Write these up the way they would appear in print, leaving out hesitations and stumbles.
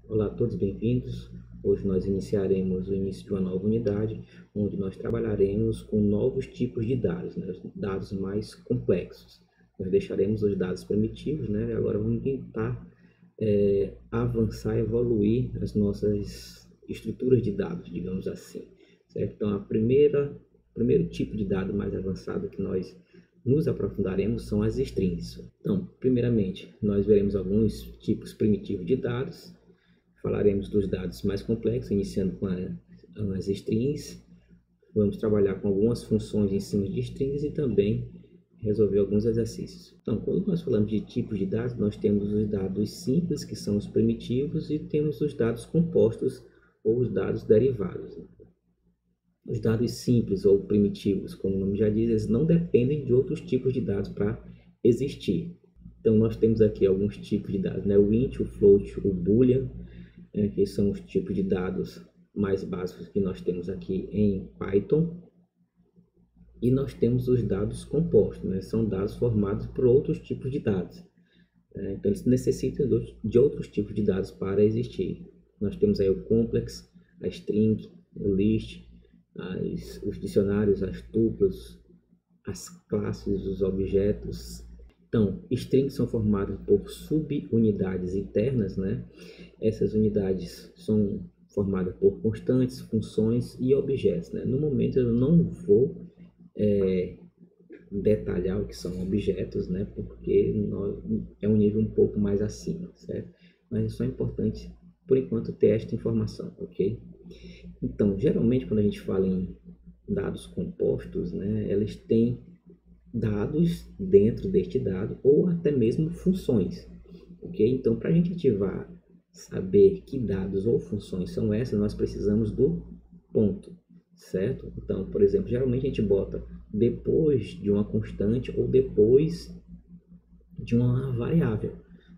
Olá a todos, bem-vindos. Hoje nós iniciaremos o início de uma nova unidade, onde nós trabalharemos com novos tipos de dados, né? Os dados mais complexos. Nós deixaremos os dados primitivos, né? Agora vamos tentar avançar, evoluir as nossas estruturas de dados, digamos assim, certo? Então, o primeiro tipo de dado mais avançado que nós nos aprofundaremos são as strings. Então, primeiramente, nós veremos alguns tipos primitivos de dados. Falaremos dos dados mais complexos, iniciando com as strings. Vamos trabalhar com algumas funções em cima de strings e também resolver alguns exercícios. Então, quando nós falamos de tipos de dados, nós temos os dados simples, que são os primitivos, e temos os dados compostos, ou os dados derivados. Os dados simples ou primitivos, como o nome já diz, eles não dependem de outros tipos de dados para existir. Então, nós temos aqui alguns tipos de dados, né? O int, o float, o boolean, que são os tipos de dados mais básicos que nós temos aqui em Python. E nós temos os dados compostos, né? São dados formados por outros tipos de dados. Então, eles necessitam de outros tipos de dados para existir. Nós temos aí o complex, a string, o list, os dicionários, as tuplas, as classes, os objetos. Então, strings são formados por subunidades internas, né? Essas unidades são formadas por constantes, funções e objetos, né? No momento eu não vou detalhar o que são objetos, né? Porque é um nível um pouco mais acima, certo? Mas é só importante, por enquanto, ter esta informação, ok? Então, geralmente, quando a gente fala em dados compostos, né? Eles têm dados dentro deste dado ou até mesmo funções, ok? Então, para a gente ativar, saber que dados ou funções são essas, nós precisamos do ponto, certo? Então, por exemplo, geralmente a gente bota depois de uma constante ou depois de uma variável,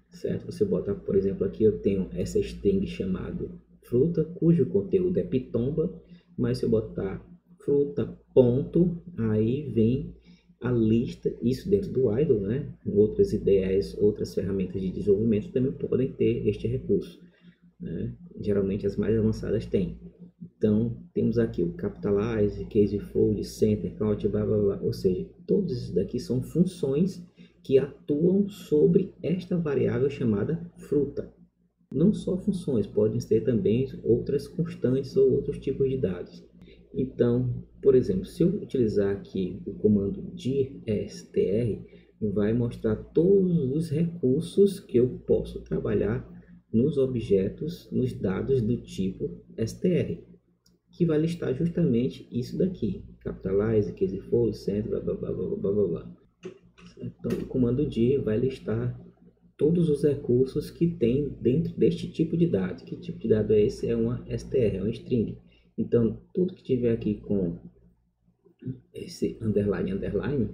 certo? Você bota, por exemplo, aqui eu tenho essa string chamada fruta, cujo conteúdo é pitomba, mas se eu botar fruta ponto, aí vem a lista, isso dentro do idle, né? Outras ideias, outras ferramentas de desenvolvimento também podem ter este recurso, né? Geralmente as mais avançadas têm. Então, temos aqui o capitalize, casefold, center, count, blá, blá, blá. Ou seja, todos esses daqui são funções que atuam sobre esta variável chamada fruta. Não só funções, podem ser também outras constantes ou outros tipos de dados. Então, por exemplo, se eu utilizar aqui o comando dirstr, vai mostrar todos os recursos que eu posso trabalhar nos objetos, nos dados do tipo str, que vai listar justamente isso daqui, capitalize, casefold, center, blá, blá, blá, blá, blá, blá, blá. Então, o comando dir vai listar todos os recursos que tem dentro deste tipo de dado. Que tipo de dado é esse? É uma str, é uma string. Então, tudo que tiver aqui com esse underline, underline,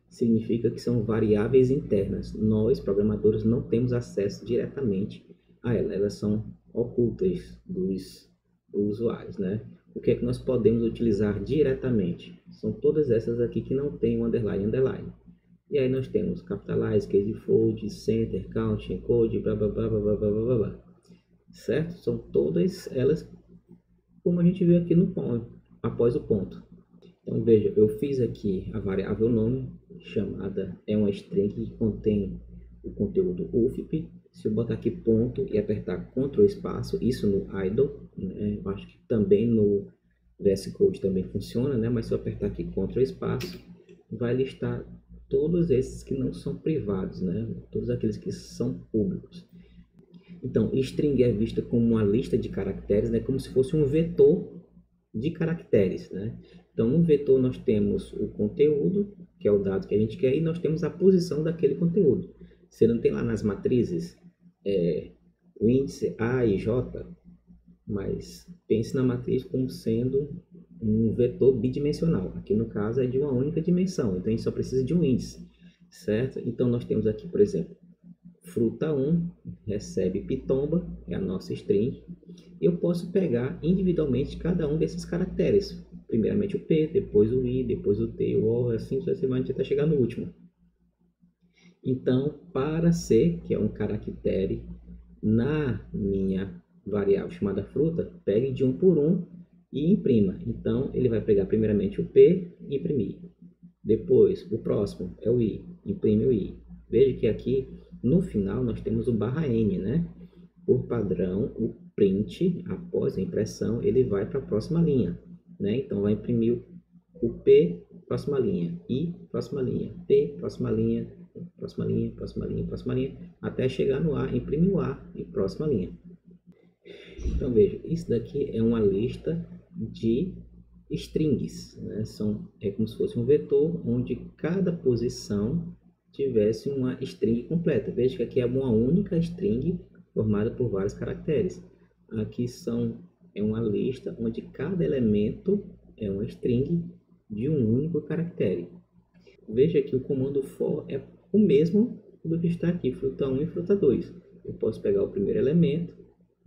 significa que são variáveis internas. Nós, programadores, não temos acesso diretamente a elas. Elas são ocultas dos usuários, né? O que é que nós podemos utilizar diretamente? São todas essas aqui que não tem o underline, underline. E aí nós temos capitalize, casefold, center, count, encode, blá, blá, blá, blá, blá, blá, blá, blá. Certo? São todas elas como a gente viu aqui no ponto, após o ponto. Então, veja, eu fiz aqui a variável nome, chamada, é uma string que contém o conteúdo UFP. Se eu botar aqui ponto e apertar Ctrl espaço, isso no idle, né? Eu acho que também no VS Code também funciona, né? Mas se eu apertar aqui Ctrl espaço, vai listar todos esses que não são privados, né? Todos aqueles que são públicos. Então, string é vista como uma lista de caracteres, né? Como se fosse um vetor de caracteres, né? Então, no vetor nós temos o conteúdo, que é o dado que a gente quer, e nós temos a posição daquele conteúdo. Você não tem lá nas matrizes o índice A e J, mas pense na matriz como sendo um vetor bidimensional. Aqui no caso é de uma única dimensão, então a gente só precisa de um índice, certo? Então nós temos aqui, por exemplo, fruta 1 recebe pitomba, é a nossa string. Eu posso pegar individualmente cada um desses caracteres. Primeiramente o P, depois o I, depois o T, o O, assim sucessivamente até chegar no último. Então, para C, que é um caractere na minha variável chamada fruta, pegue de um por um e imprima. Então, ele vai pegar primeiramente o P e imprimir. Depois, o próximo é o I, imprime o I. Veja que aqui, no final, nós temos o /N, né? Por padrão, o print, após a impressão, ele vai para a próxima linha, né? Então, vai imprimir o P, próxima linha, I, próxima linha, P, próxima linha, próxima linha, próxima linha, próxima linha, até chegar no A, imprime o A e próxima linha. Então, veja, isso daqui é uma lista de strings, né? É como se fosse um vetor onde cada posição tivesse uma string completa. Veja que aqui é uma única string formada por vários caracteres. Aqui é uma lista onde cada elemento é uma string de um único caractere. Veja que o comando for é o mesmo do que está aqui, fruta 1 e fruta 2. Eu posso pegar o primeiro elemento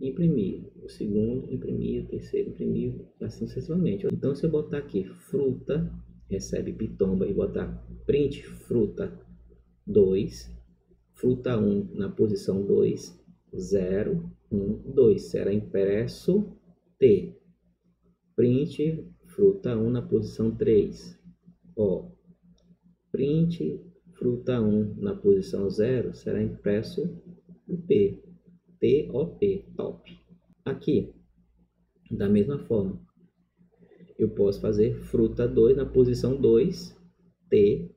e imprimir, o segundo, imprimir, o terceiro, imprimir, assim sucessivamente. Então, se eu botar aqui fruta, recebe pitomba, e botar print fruta 2, fruta 1 na posição 2, 0, 1, 2, será impresso T. Print fruta 1 na posição 3, O. Print fruta 1 na posição 0, será impresso o P. T-O-P, top. Aqui, da mesma forma, eu posso fazer fruta 2 na posição 2, T,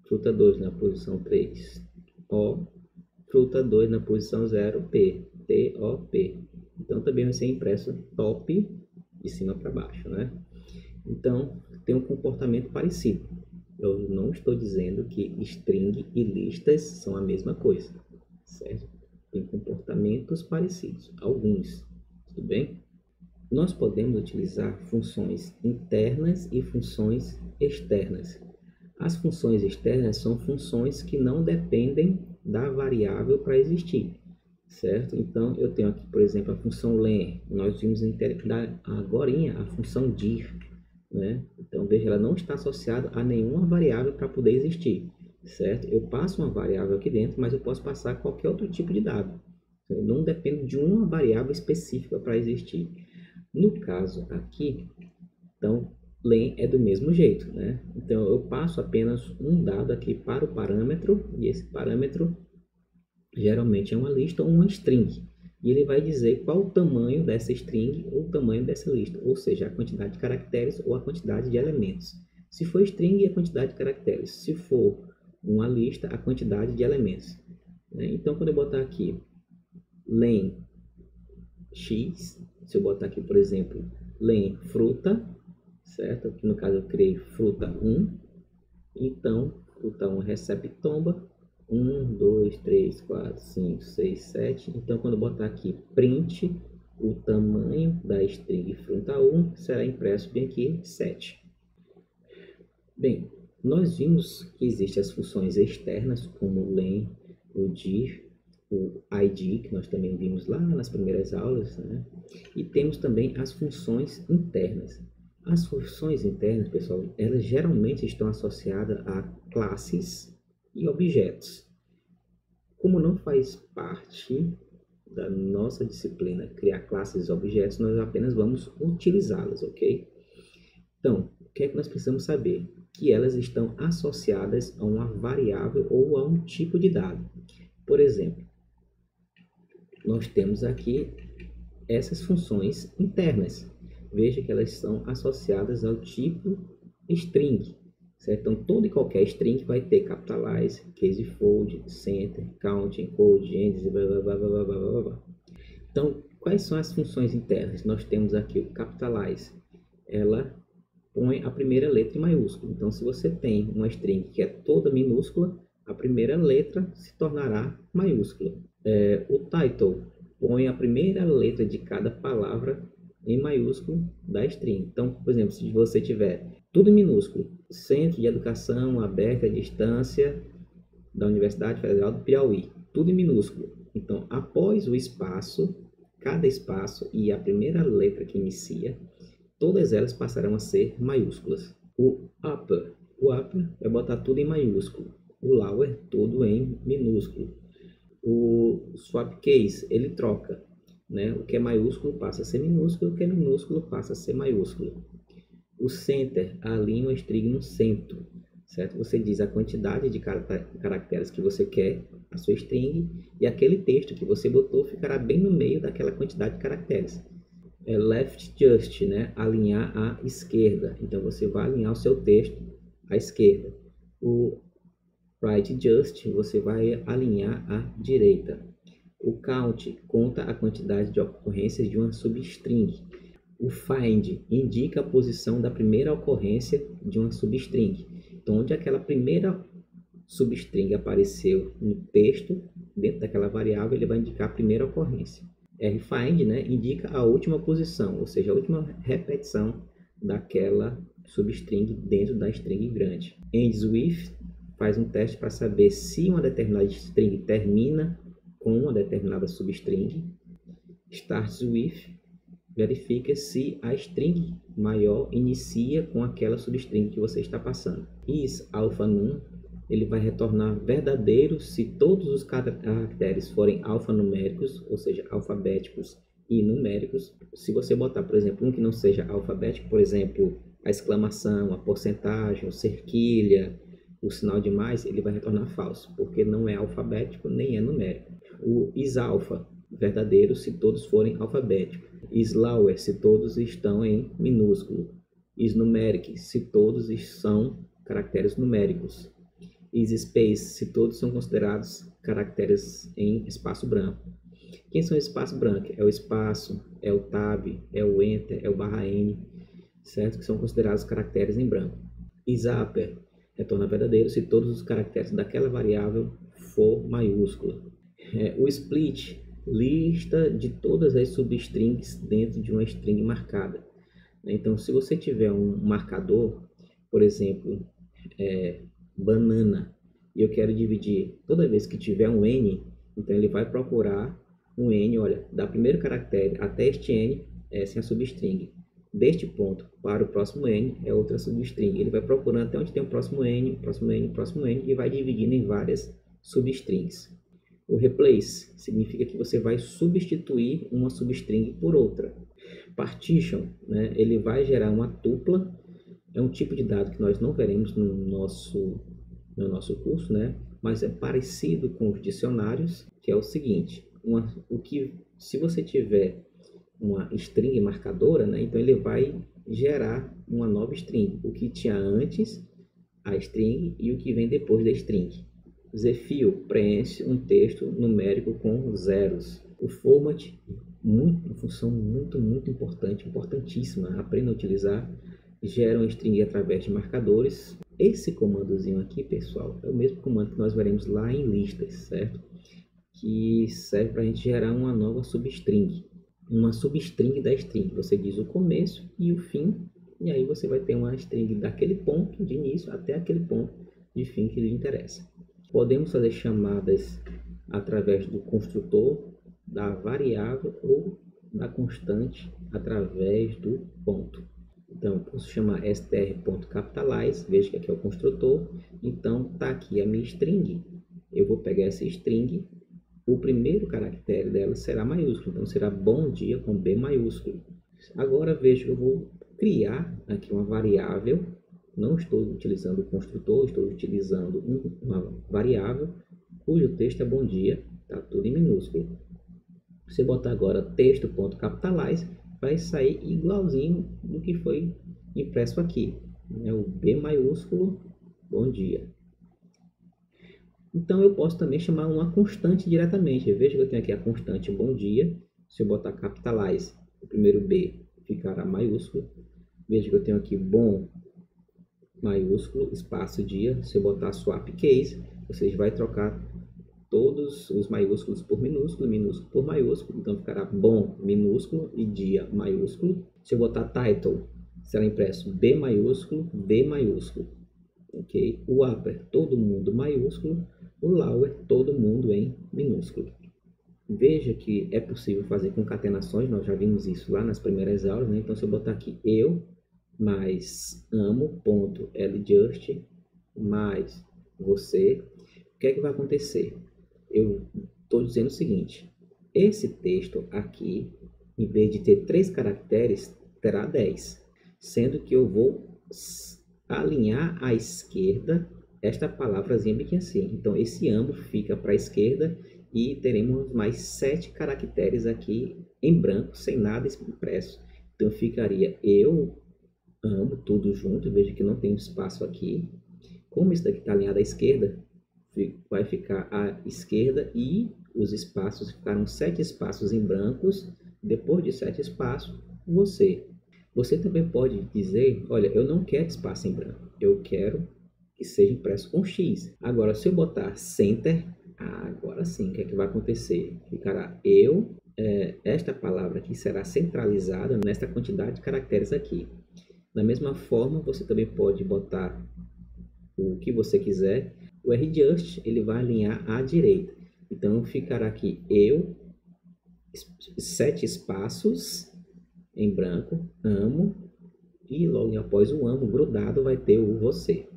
fruta 2 na posição 3, O, fruta 2 na posição 0, P, T-O-P. Então, também vai ser impresso top de cima para baixo, né? Então, tem um comportamento parecido. Eu não estou dizendo que string e listas são a mesma coisa, certo? Tem comportamentos parecidos, alguns, tudo bem? Nós podemos utilizar funções internas e funções externas. As funções externas são funções que não dependem da variável para existir, certo? Então, eu tenho aqui, por exemplo, a função len. Nós vimos agora a função dir, né? Então, veja, ela não está associada a nenhuma variável para poder existir, certo? Eu passo uma variável aqui dentro, mas eu posso passar qualquer outro tipo de dado. Eu não dependo de uma variável específica para existir. No caso aqui, então, len é do mesmo jeito, né? Então, eu passo apenas um dado aqui para o parâmetro, e esse parâmetro geralmente é uma lista ou uma string. E ele vai dizer qual o tamanho dessa string ou o tamanho dessa lista, ou seja, a quantidade de caracteres ou a quantidade de elementos. Se for string, a quantidade de caracteres. Se for uma lista, a quantidade de elementos. Então, quando eu botar aqui len x, se eu botar aqui, por exemplo, len fruta, certo? Aqui no caso eu criei fruta 1, então fruta 1 recebe tomba, 1, 2, 3, 4, 5, 6, 7. Então, quando eu botar aqui print, o tamanho da string fruta 1 será impresso bem aqui 7. Bem, nós vimos que existem as funções externas, como o len, o dir, o id, que nós também vimos lá nas primeiras aulas, né? E temos também as funções internas. As funções internas, pessoal, elas geralmente estão associadas a classes e objetos. Como não faz parte da nossa disciplina criar classes e objetos, nós apenas vamos utilizá-las, ok? Então, o que é que nós precisamos saber? Que elas estão associadas a uma variável ou a um tipo de dado. Por exemplo, nós temos aqui essas funções internas. Veja que elas são associadas ao tipo string, certo? Então, toda e qualquer string vai ter capitalize, casefold, center, count, encode, end, blá, blá, blá, blá, blá, blá, blá. Então, quais são as funções internas? Nós temos aqui o capitalize. Ela põe a primeira letra em maiúsculo. Então, se você tem uma string que é toda minúscula, a primeira letra se tornará maiúscula. O title põe a primeira letra de cada palavra em maiúsculo da string. Então, por exemplo, se você tiver tudo em minúsculo, Centro de Educação Aberta à Distância da Universidade Federal do Piauí, tudo em minúsculo. Então, após o espaço, cada espaço e a primeira letra que inicia, todas elas passarão a ser maiúsculas. O upper vai botar tudo em maiúsculo. O lower, tudo em minúsculo. O swap case, ele troca né? O que é maiúsculo passa a ser minúsculo, o que é minúsculo passa a ser maiúsculo. O center alinha uma string no centro, certo? Você diz a quantidade de caracteres que você quer, a sua string, e aquele texto que você botou ficará bem no meio daquela quantidade de caracteres. É left just, né? Alinhar à esquerda. Então, você vai alinhar o seu texto à esquerda. O right just, você vai alinhar à direita. O count conta a quantidade de ocorrências de uma substring. O find indica a posição da primeira ocorrência de uma substring. Então, onde aquela primeira substring apareceu no texto, dentro daquela variável, ele vai indicar a primeira ocorrência. rfind, né, indica a última posição, ou seja, a última repetição daquela substring dentro da string grande. Ends with faz um teste para saber se uma determinada string termina com uma determinada substring. Starts with verifica se a string maior inicia com aquela substring que você está passando. Is alpha num, ele vai retornar verdadeiro se todos os caracteres forem alfanuméricos, ou seja, alfabéticos e numéricos. Se você botar, por exemplo, um que não seja alfabético, por exemplo, a exclamação, a porcentagem, o cerquilha, o sinal de mais, ele vai retornar falso, porque não é alfabético nem é numérico. O is-alpha, verdadeiro se todos forem alfabéticos. Is-lower, se todos estão em minúsculo. Is-numeric, se todos são caracteres numéricos. Is-space, se todos são considerados caracteres em espaço branco. Quem são espaço branco? É o espaço, é o tab, é o enter, é o /n, certo? Que são considerados caracteres em branco. Is-upper, retorna verdadeiro se todos os caracteres daquela variável for maiúscula. O split, lista de todas as substrings dentro de uma string marcada. Então, se você tiver um marcador, por exemplo, banana, e eu quero dividir toda vez que tiver um n, então ele vai procurar um n, olha, da primeiro caractere até este n, essa é a substring. Deste ponto para o próximo n é outra substring. Ele vai procurando até onde tem o próximo n, próximo n, próximo n, e vai dividindo em várias substrings. O replace significa que você vai substituir uma substring por outra. Partition, né, ele vai gerar uma tupla, é um tipo de dado que nós não veremos no nosso curso, né, mas é parecido com os dicionários, que é o seguinte, se você tiver uma string marcadora, né, então ele vai gerar uma nova string, o que tinha antes a string e o que vem depois da string. Zefio preenche um texto numérico com zeros. O format, uma função muito importante, importantíssima, aprenda a utilizar, gera uma string através de marcadores. Esse comandozinho aqui, pessoal, é o mesmo comando que nós veremos lá em listas, certo? Que serve para a gente gerar uma nova substring. Uma substring da string. Você diz o começo e o fim, e aí você vai ter uma string daquele ponto de início até aquele ponto de fim que lhe interessa. Podemos fazer chamadas através do construtor, da variável ou da constante através do ponto. Então, posso chamar str.capitalize, veja que aqui é o construtor. Então, está aqui a minha string. Eu vou pegar essa string, o primeiro caractere dela será maiúsculo, então será bom dia com B maiúsculo. Agora, veja que eu vou criar aqui uma variável. Não estou utilizando o construtor, estou utilizando uma variável cujo texto é bom dia, está tudo em minúsculo. Se botar agora texto.capitalize, vai sair igualzinho do que foi impresso aqui, né? O B maiúsculo, bom dia. Então eu posso também chamar uma constante diretamente. Veja que eu tenho aqui a constante bom dia. Se eu botar capitalize, o primeiro B ficará maiúsculo. Veja que eu tenho aqui bom maiúsculo, espaço dia. Se eu botar swap case, você vai trocar todos os maiúsculos por minúsculo, minúsculo por maiúsculo. Então ficará bom minúsculo e dia maiúsculo. Se eu botar title, será impresso B maiúsculo, B maiúsculo. Ok? O upper, todo mundo maiúsculo. O lower, todo mundo em minúsculo. Veja que é possível fazer concatenações. Nós já vimos isso lá nas primeiras aulas, né? Então se eu botar aqui eu mais amo.ljust mais você, o que é que vai acontecer? Eu estou dizendo o seguinte, esse texto aqui, em vez de ter 3 caracteres, terá 10, sendo que eu vou alinhar à esquerda esta palavrazinha bem assim. Então, esse amo fica para a esquerda e teremos mais 7 caracteres aqui em branco, sem nada impresso. Então, ficaria eu amo, tudo junto. Veja que não tem espaço aqui. Como isso daqui está alinhado à esquerda, vai ficar à esquerda e os espaços ficaram 7 espaços em brancos. Depois de 7 espaços, você. Você também pode dizer, olha, eu não quero espaço em branco, eu quero que seja impresso com X. Agora, se eu botar Center, agora sim, o que é que vai acontecer? Ficará esta palavra aqui será centralizada nesta quantidade de caracteres aqui. Da mesma forma, você também pode botar o que você quiser. O Rjust, ele vai alinhar à direita. Então, ficará aqui eu, 7 espaços em branco, amo, e logo após o amo grudado vai ter o você.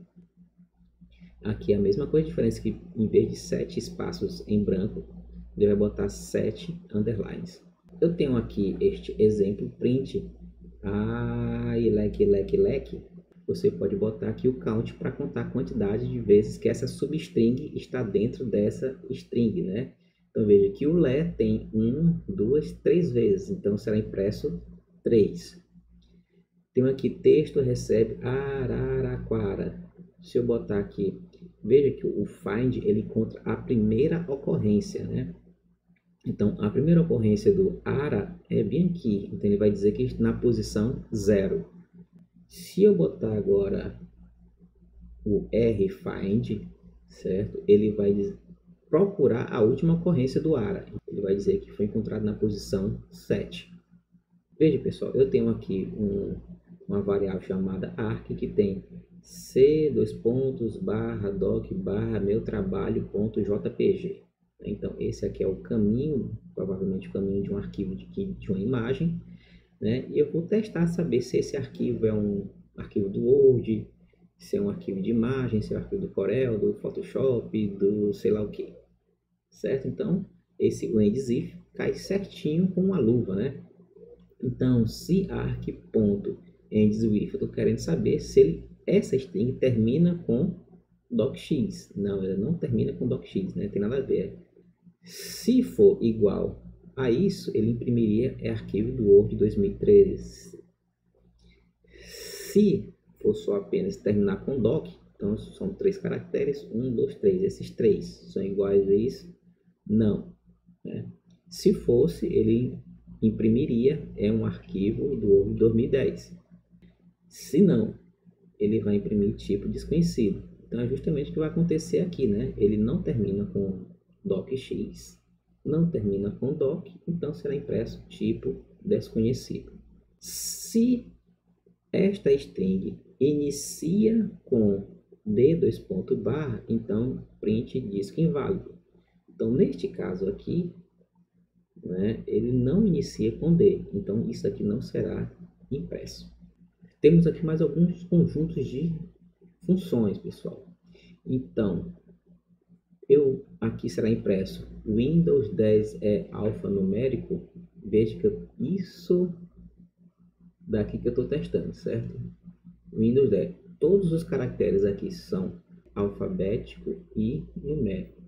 Aqui é a mesma coisa, a diferença que em vez de 7 espaços em branco, ele vai botar 7 underlines. Eu tenho aqui este exemplo print. Leque. Você pode botar aqui o count para contar a quantidade de vezes que essa substring está dentro dessa string, né? Então veja que o le tem 1, 2, 3 vezes, então será impresso 3. Tem aqui texto recebe Araraquara. Se eu botar aqui, veja que o find ele encontra a primeira ocorrência, né? Então a primeira ocorrência do ara é bem aqui, então ele vai dizer que na posição 0. Se eu botar agora o rfind, certo? Ele vai procurar a última ocorrência do ara. Ele vai dizer que foi encontrado na posição 7. Veja, pessoal, eu tenho aqui uma variável chamada arc que tem c:/doc/meu-trabalho.jpg. Então, esse aqui é o caminho, provavelmente o caminho de um arquivo de uma imagem, né? E eu vou testar, saber se esse arquivo é um arquivo do Word, se é um arquivo de imagem, se é um arquivo do Corel, do Photoshop, do sei lá o que, certo? Então, esse WendZif cai certinho com uma luva, né? Então, se arc.endsWith, eu estou querendo saber se essa string termina com docx. Não, ela não termina com docx, né? Tem nada a ver. Se for igual a isso, ele imprimiria arquivo do Word 2013. Se for só apenas terminar com doc, então são 3 caracteres, 1, 2, 3. Esses 3 são iguais a isso? Não, né? Se fosse, ele imprimiria um arquivo do Word 2010. Se não, ele vai imprimir tipo desconhecido. Então é justamente o que vai acontecer aqui, né? Ele não termina com docx, não termina com doc, então será impresso tipo desconhecido. Se esta string inicia com d : então print disco inválido. Então neste caso aqui, né, ele não inicia com D, então isso aqui não será impresso. Temos aqui mais alguns conjuntos de funções, pessoal. Então, aqui será impresso Windows 10 é alfanumérico. Veja que isso daqui que eu estou testando, certo? Windows 10. Todos os caracteres aqui são alfabético e numérico.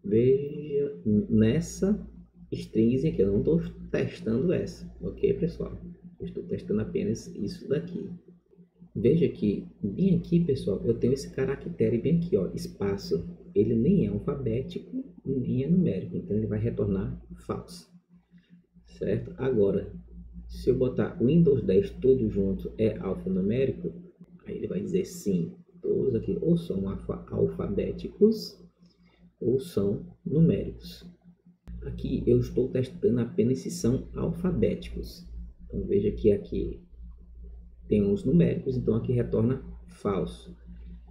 Veja nessa string aqui, eu não estou testando essa, ok, pessoal? Eu estou testando apenas isso daqui. Veja que, bem aqui, pessoal, eu tenho esse caractere bem aqui, ó, espaço. Ele nem é alfabético, nem é numérico, então ele vai retornar falso, certo? Agora, se eu botar Windows 10 tudo junto é alfanumérico, aí ele vai dizer sim, todos aqui ou são alfabéticos ou são numéricos. Aqui eu estou testando apenas se são alfabéticos. Então veja que aqui tem uns numéricos, então aqui retorna falso.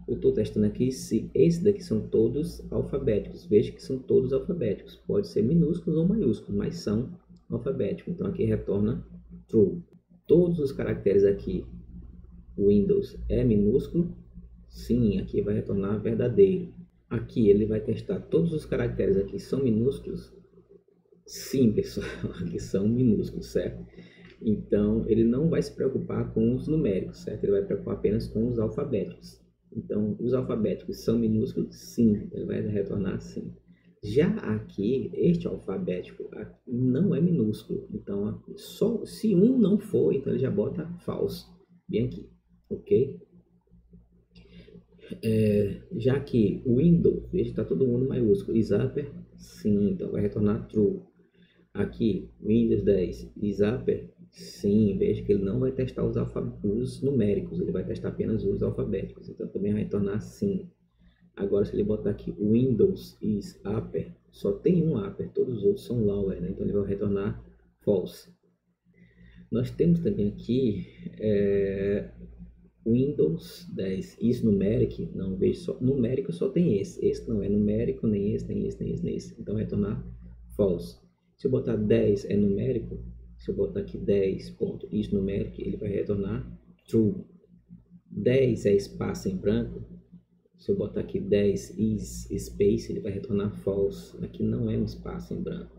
Eu estou testando aqui se esse daqui são todos alfabéticos. Veja que são todos alfabéticos. Pode ser minúsculos ou maiúsculos, mas são alfabéticos. Então aqui retorna true. Todos os caracteres aqui, Windows é minúsculo? Sim, aqui vai retornar verdadeiro. Aqui ele vai testar todos os caracteres aqui são minúsculos? Sim, pessoal, que são minúsculos, certo? Então, ele não vai se preocupar com os numéricos, certo? Ele vai se preocupar apenas com os alfabéticos. Então, os alfabéticos são minúsculos? Sim, ele vai retornar sim. Já aqui, este alfabético não é minúsculo. Então, só se um não for, então ele já bota false, bem aqui, ok? Já que o Windows, veja, está todo mundo maiúsculo. Zapper, sim, então vai retornar true. Aqui, Windows 10 e Zapper, sim, veja que ele não vai testar os numéricos, ele vai testar apenas os alfabéticos, então também vai retornar sim. Agora, se ele botar aqui Windows is upper, só tem um upper, todos os outros são lower, né? Então ele vai retornar false. Nós temos também aqui Windows 10 is numeric, não vejo só, numérico só tem esse não é numérico, nem esse, nem esse, nem esse, nem esse, então vai retornar false. Se eu botar 10 é numérico, se eu botar aqui 10.is numeric, ele vai retornar true. 10 é espaço em branco, se eu botar aqui 10 is space, ele vai retornar false. Aqui não é um espaço em branco.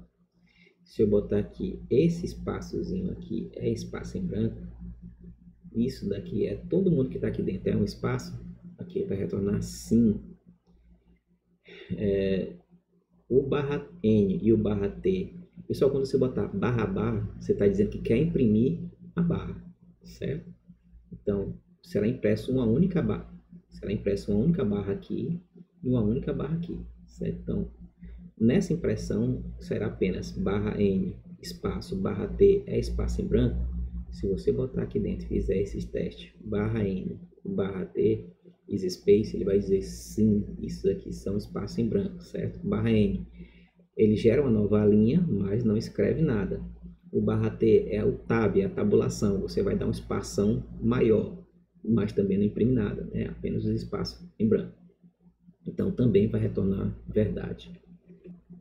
Se eu botar aqui esse espaçozinho aqui é espaço em branco, isso daqui é todo mundo que está aqui dentro é um espaço, aqui vai retornar sim. O barra N e o barra T, pessoal, quando você botar barra barra, você está dizendo que quer imprimir a barra, certo? Então, será impresso uma única barra. Será impressa uma única barra aqui e uma única barra aqui, certo? Então, nessa impressão será apenas barra N, espaço, barra T é espaço em branco. Se você botar aqui dentro e fizer esses testes, barra N, barra T, is space, ele vai dizer sim, isso aqui são espaços em branco, certo? Barra N, ele gera uma nova linha, mas não escreve nada. O barra T é o tab, é a tabulação, você vai dar um espação maior, mas também não imprime nada, né? Apenas os espaços em branco. Então também vai retornar verdade.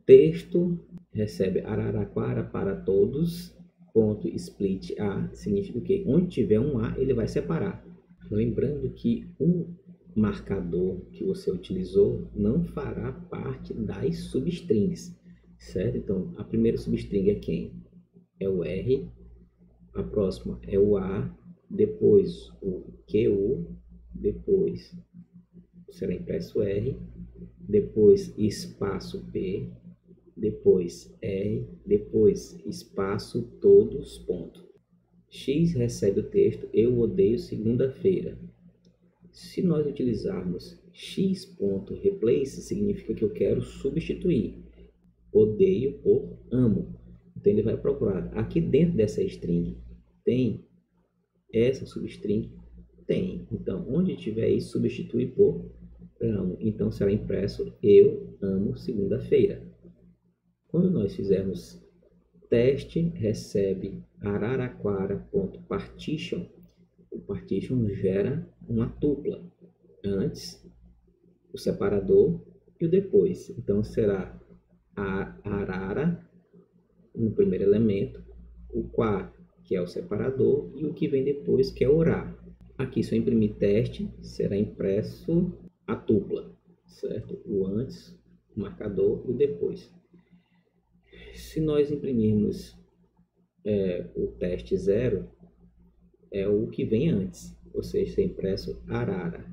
Texto recebe Araraquara para todos, ponto split A, significa que onde tiver um A, ele vai separar. Lembrando que o marcador que você utilizou não fará parte das substrings, certo? Então, a primeira substring é quem? É o R, a próxima é o A, depois o QU, depois será impresso R, depois espaço P, depois R, depois espaço todos, ponto. X recebe o texto eu odeio segunda-feira. Se nós utilizarmos x.replace, significa que eu quero substituir odeio por amo. Então ele vai procurar aqui dentro dessa string, tem essa substring? Tem. Então, onde tiver isso, substitui por amo. Então será impresso eu amo segunda-feira. Quando nós fizermos teste, recebe araraquara.partition. O partition gera uma tupla. Antes, o separador e o depois. Então será a arara no primeiro elemento, o qua, que é o separador, e o que vem depois, que é o ra. Aqui, se eu imprimir teste, será impresso a tupla, certo? O antes, o marcador e o depois. Se nós imprimirmos o teste 0, é o que vem antes, ou seja, será impresso arara.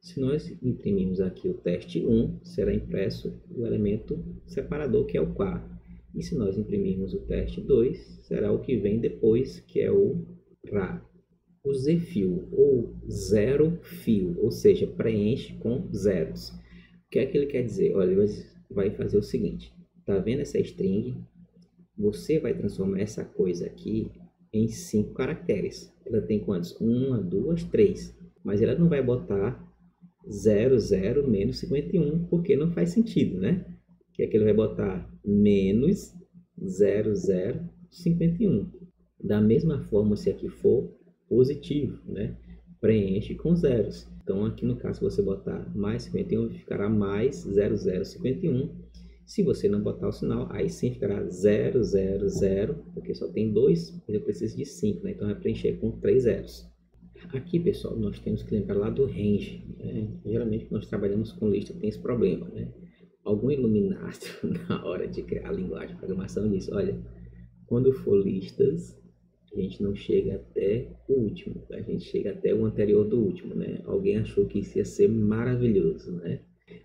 Se nós imprimirmos aqui o teste 1, será impresso o elemento separador, que é o qua. E se nós imprimirmos o teste 2, será o que vem depois, que é o ra. O Z-fill, ou zero fill, ou seja, preenche com zeros. O que é que ele quer dizer? Olha, ele vai fazer o seguinte, tá vendo essa string? Você vai transformar essa coisa aqui em 5 caracteres. Ela tem quantos? 1, 2, 3. Mas ela não vai botar 00 menos 51, porque não faz sentido, né? Que é que ele vai botar menos 0051. Da mesma forma, se aqui for positivo, né? Preenche com zeros. Então, aqui no caso, se você botar mais 51, ficará mais 0051. Se você não botar o sinal, aí sim ficará 000, porque só tem 2, mas eu preciso de 5, né? Então vai preencher com 3 zeros. Aqui, pessoal, nós temos que lembrar lá do range, né? Geralmente, quando nós trabalhamos com lista, tem esse problema, né? algum iluminado na hora de criar a linguagem de programação disse, olha, quando for listas, a gente não chega até o último, a gente chega até o anterior do último, né? Alguém achou que isso ia ser maravilhoso, né?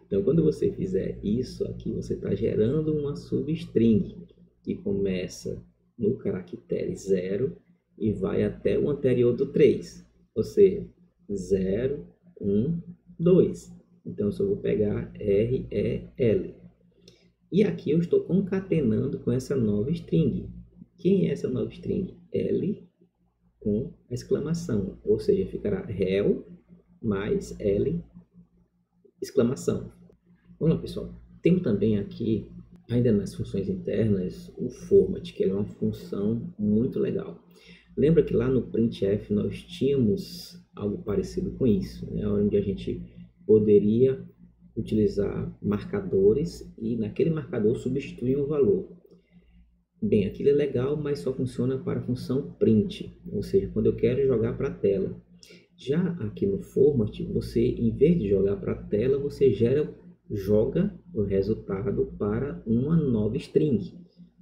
Então, quando você fizer isso aqui, você está gerando uma substring que começa no caractere 0 e vai até o anterior do 3, ou seja, 0, 1, 2. Então, eu só vou pegar R, E, L. E aqui eu estou concatenando com essa nova string. Quem é essa nova string? L com exclamação, ou seja, ficará rel mais L exclamação. Vamos lá, pessoal. Temos também aqui, ainda nas funções internas, o format, que é uma função muito legal. Lembra que lá no printf nós tínhamos algo parecido com isso, né? Onde a gente poderia utilizar marcadores e naquele marcador substituir um valor. Bem, aquilo é legal, mas só funciona para a função print, ou seja, quando eu quero jogar para a tela. Já aqui no format, você, em vez de jogar para a tela, você joga o resultado para uma nova string,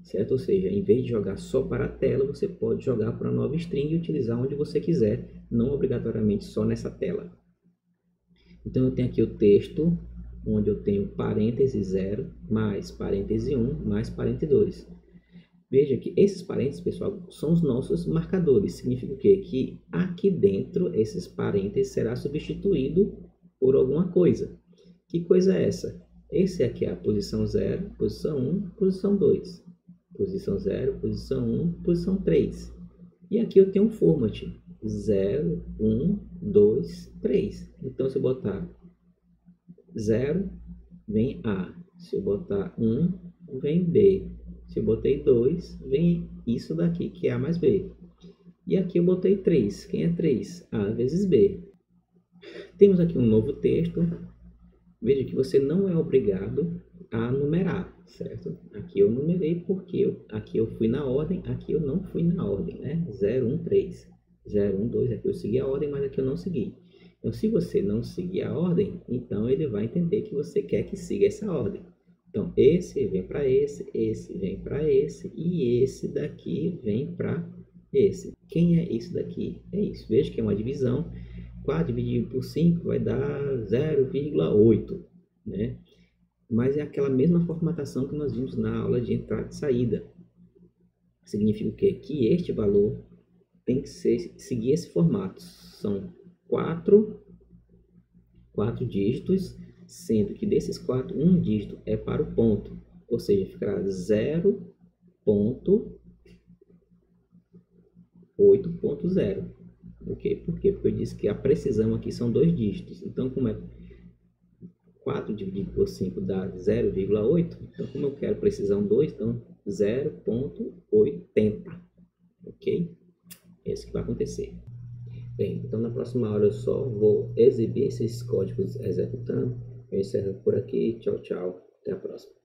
certo? Ou seja, em vez de jogar só para a tela, você pode jogar para uma nova string e utilizar onde você quiser, não obrigatoriamente só nessa tela. Então, eu tenho aqui o texto, onde eu tenho parêntese 0, mais parêntese 1, mais parêntese 2. Veja que esses parênteses, pessoal, são os nossos marcadores. Significa o quê? Que aqui dentro, esses parênteses será substituído por alguma coisa. Que coisa é essa? Esse aqui é a posição 0, posição 1, posição 2. Posição 0, posição 1, posição 3. E aqui eu tenho um format. 0, 1, 2, 3. Então, se eu botar 0, vem A. Se eu botar 1, vem B. Se eu botei 2, vem isso daqui, que é A mais B. E aqui eu botei 3. Quem é 3? A vezes B. Temos aqui um novo texto. Veja que você não é obrigado a numerar, certo? Aqui eu numerei porque aqui eu fui na ordem, aqui eu não fui na ordem, né? 0, 1, 3. 0, 1, 2, aqui eu segui a ordem, mas aqui eu não segui. Então, se você não seguir a ordem, então ele vai entender que você quer que siga essa ordem. Então, esse vem para esse vem para esse, e esse daqui vem para esse. Quem é isso daqui? É isso. Veja que é uma divisão. 4 dividido por 5 vai dar 0,8, né? Mas é aquela mesma formatação que nós vimos na aula de entrada e saída. Significa o quê? Que este valor tem que seguir esse formato. São 4 dígitos, sendo que desses 4, um dígito é para o ponto, ou seja, ficará 0.8.0. Ok? Por quê? Porque eu disse que a precisão aqui são 2 dígitos. Então, como é 4 dividido por 5 dá 0,8, então como eu quero precisão 2, então 0.80. Ok? É isso que vai acontecer. Bem, então na próxima aula eu só vou exibir esses códigos executando. Eu encerro por aqui. Tchau, tchau. Até a próxima.